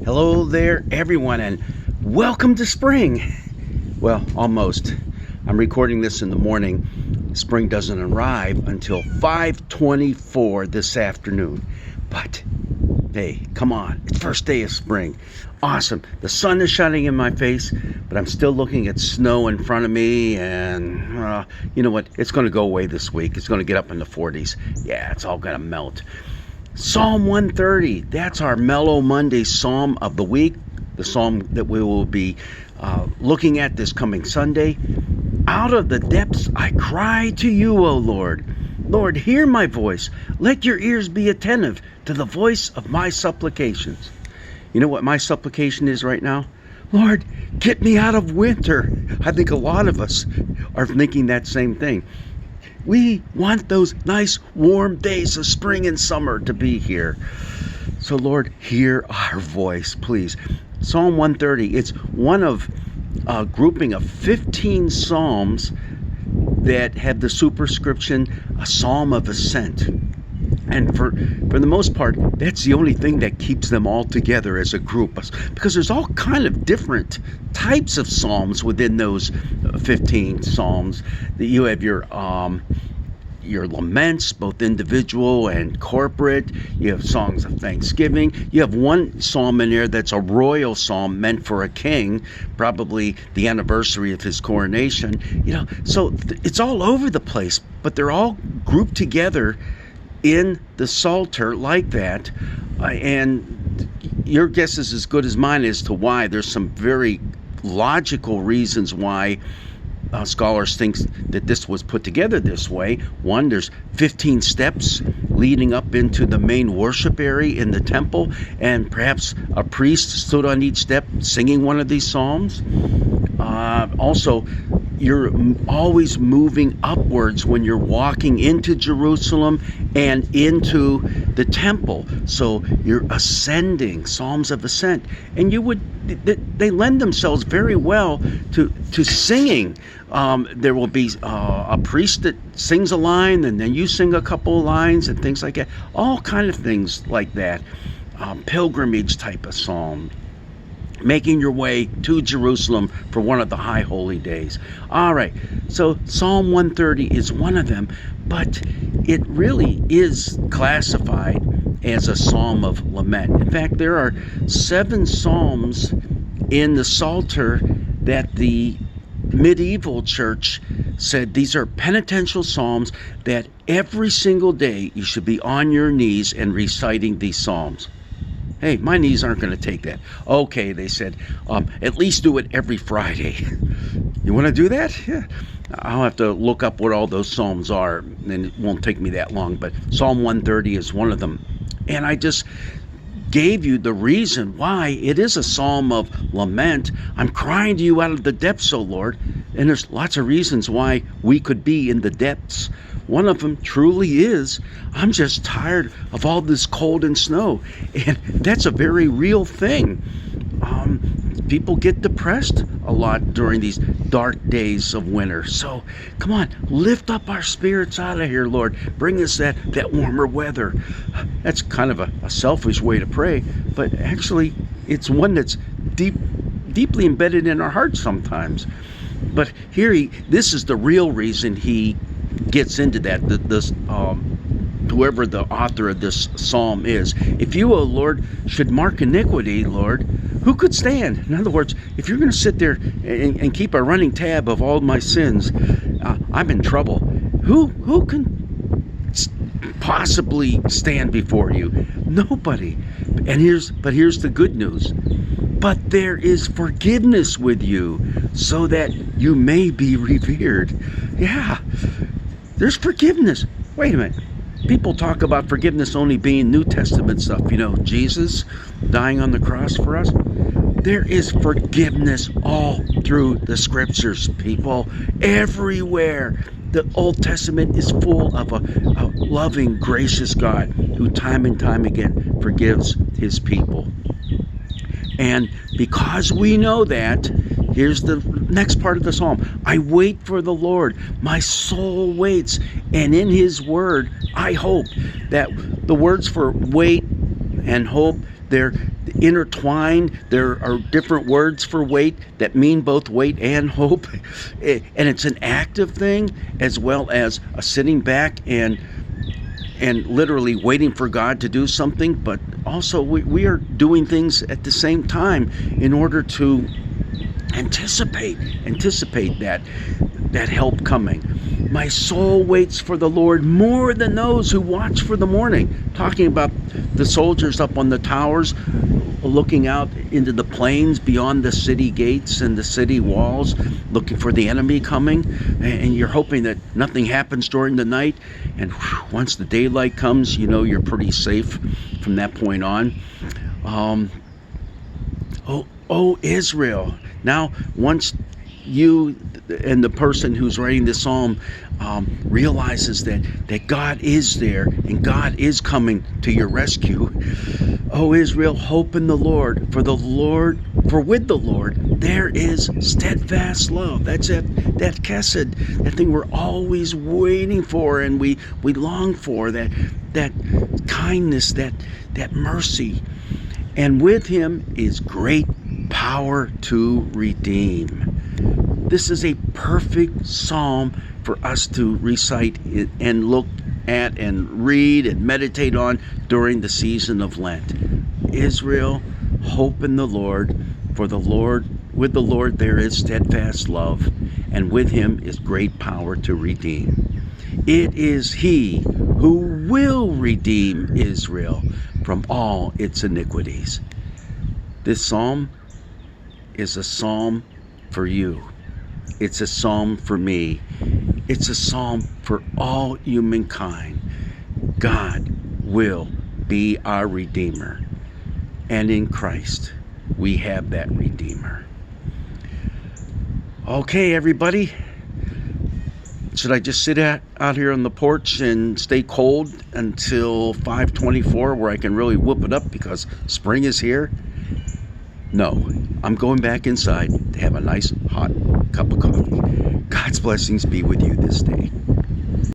Hello there, everyone, and welcome to spring. Well, almost. I'm recording this in the morning. Spring doesn't arrive until 5:24 this afternoon. But, hey, come on. It's first day of spring. Awesome. The sun is shining in my face, but I'm still looking at snow in front of me, and you know what? It's going to go away this week. It's going to get up in the 40s. Yeah, it's all going to melt. Psalm 130, that's our Mellow Monday Psalm of the week, the psalm that we will be looking at this coming Sunday. Out of the depths I cry to you, O Lord. Lord, hear my voice. Let your ears be attentive to the voice of my supplications. You know what my supplication is right now? Lord, get me out of winter. I think a lot of us are thinking that same thing. We want those nice warm days of spring and summer to be here. So Lord, hear our voice, please. Psalm 130, it's one of a grouping of 15 psalms that have the superscription, a psalm of ascent. And for the most part, that's the only thing that keeps them all together as a group. Because there's all kind of different types of psalms within those 15 psalms. That you have your laments, both individual and corporate. You have songs of thanksgiving. You have one psalm in there that's a royal psalm meant for a king, probably the anniversary of his coronation. So it's all over the place, but they're all grouped together in the Psalter like that, and your guess is as good as mine as to why. There's some very logical reasons why scholars think that this was put together this way. One, there's 15 steps leading up into the main worship area in the temple, and perhaps a priest stood on each step singing one of these psalms. Also, you're always moving upwards when you're walking into Jerusalem and into the temple. So you're ascending, psalms of ascent. And they lend themselves very well to singing. There will be a priest that sings a line, and then you sing a couple of lines and things like that. All kind of things like that. Pilgrimage type of psalm. Making your way to Jerusalem for one of the high holy days. All right, so Psalm 130 is one of them, but it really is classified as a psalm of lament. In fact, there are 7 psalms in the Psalter that the medieval church said these are penitential psalms that every single day you should be on your knees and reciting these psalms. Hey, my knees aren't going to take that. Okay, they said, at least do it every Friday. You want to do that? Yeah. I'll have to look up what all those psalms are, and it won't take me that long, but Psalm 130 is one of them. And I just gave you the reason why it is a psalm of lament. I'm crying to you out of the depths, O Lord. And there's lots of reasons why we could be in the depths. One of them truly is, I'm just tired of all this cold and snow. And that's a very real thing. People get depressed a lot during these dark days of winter. So come on, lift up our spirits out of here, Lord. Bring us that warmer weather. That's kind of a selfish way to pray, but actually it's one that's deeply embedded in our hearts sometimes. But here this is the real reason he gets into that. Whoever the author of this psalm is. If you, O Lord, should mark iniquity, Lord, who could stand? In other words, if you're going to sit there and keep a running tab of all my sins, I'm in trouble. Who can possibly stand before you? Nobody. But here's the good news. But there is forgiveness with you, so that you may be revered. Yeah, there's forgiveness. Wait a minute. People talk about forgiveness only being New Testament stuff. Jesus dying on the cross for us. There is forgiveness all through the scriptures, people. Everywhere. The Old Testament is full of a loving, gracious God who time and time again forgives his people. And because we know that, here's the next part of the psalm. I wait for the Lord. My soul waits. And in his word, I hope. That the words for wait and hope, intertwined. There are different words for wait that mean both wait and hope. And it's an active thing as well as a sitting back and literally waiting for God to do something, but also we are doing things at the same time in order to anticipate that help coming. My soul waits for the Lord more than those who watch for the morning. Talking about the soldiers up on the towers looking out into the plains beyond the city gates and the city walls, looking for the enemy coming, and you're hoping that nothing happens during the night, and once the daylight comes, you know you're pretty safe from that point on. Oh Israel. Now, once you and the person who's writing this psalm realizes that God is there and God is coming to your rescue. Oh Israel, hope in the Lord, for with the Lord there is steadfast love. That's that chesed, that thing we're always waiting for and we long for, that kindness, that mercy. And with him is great power to redeem. This is a perfect psalm for us to recite and look at and read and meditate on during the season of Lent. Israel, hope in the Lord, for with the Lord there is steadfast love, and with him is great power to redeem. It is he who will redeem Israel from all its iniquities. This psalm is a psalm for you. It's a psalm for me. It's a psalm for all humankind. God will be our Redeemer. And in Christ, we have that Redeemer. Okay, everybody. Should I just sit out here on the porch and stay cold until 5:24 where I can really whoop it up because spring is here? No, I'm going back inside to have a nice hot cup of coffee. God's blessings be with you this day.